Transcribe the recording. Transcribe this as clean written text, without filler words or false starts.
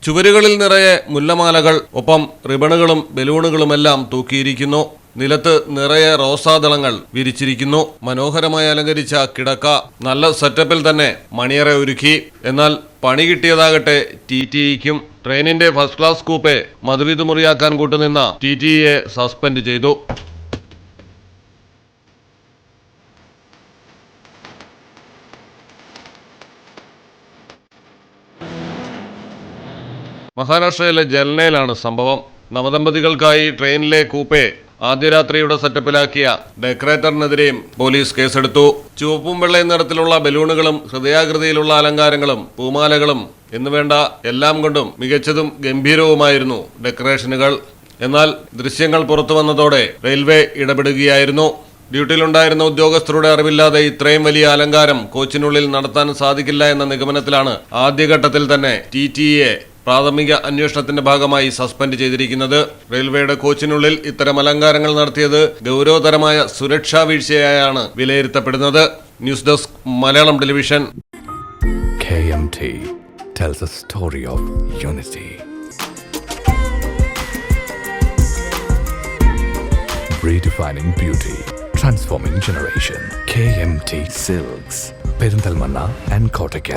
ചുവരുകളിൽ നിറയെ മുല്ലമാലകൾ, ഒപ്പം റിബണുകളും ബലൂണുകളുമെല്ലാം തൂക്കിയിരിക്കുന്നു. നിലത്ത് നിറയെ റോസാദളങ്ങൾ വിരിച്ചിരിക്കുന്നു. മനോഹരമായി അലങ്കരിച്ച കിടക്ക നല്ല സെറ്റപ്പിൽ തന്നെ മണിയറ ഒരുക്കി. എന്നാൽ പണി കിട്ടിയതാകട്ടെ TTEക്കും. ട്രെയിനിന്റെ ഫസ്റ്റ് ക്ലാസ് കൂപ്പെ മധുവിധു മുറിയാക്കാൻ കൂട്ടുനിന്ന TTEയെ സസ്പെൻഡ് ചെയ്തു. മഹാരാഷ്ട്രയിലെ ജൽനയിലാണ് സംഭവം. നവദമ്പതികൾക്കായി ട്രെയിനിലെ കൂപ്പെ ആദ്യ രാത്രിയുടെ സെറ്റപ്പിലാക്കിയ ഡെക്കറേറ്ററിനെതിരെയും പോലീസ് കേസെടുത്തു. ചുവപ്പും വെള്ളയും നിറത്തിലുള്ള ബലൂണുകളും ഹൃദയാകൃതിയിലുള്ള അലങ്കാരങ്ങളും പൂമാലകളും എന്നുവേണ്ട എല്ലാം കൊണ്ടും മികച്ചതും ഗംഭീരവുമായിരുന്നു ഡെക്കറേഷനുകൾ. എന്നാൽ ദൃശ്യങ്ങൾ പുറത്തു വന്നതോടെ റെയിൽവേ ഇടപെടുകയായിരുന്നു. ഡ്യൂട്ടിയിലുണ്ടായിരുന്ന ഉദ്യോഗസ്ഥരുടെ അറിവില്ലാതെ ഇത്രയും വലിയ അലങ്കാരം കോച്ചിനുള്ളിൽ നടത്താൻ സാധിക്കില്ല എന്ന നിഗമനത്തിലാണ് ആദ്യഘട്ടത്തിൽ തന്നെ TTE പ്രാഥമിക അന്വേഷണത്തിന്റെ ഭാഗമായി സസ്പെൻഡ് ചെയ്തിരിക്കുന്നത്. റെയിൽവേയുടെ കോച്ചിനുള്ളിൽ ഇത്തരം അലങ്കാരങ്ങൾ നടത്തിയത് ഗൗരവതരമായ സുരക്ഷാ വീഴ്ചയായാണ് വിലയിരുത്തപ്പെടുന്നത്. News desk Malayalam television. KMT tells a story of unity. Redefining beauty, transforming generation. KMT Silks, Perinthalmanna and Kottakkal.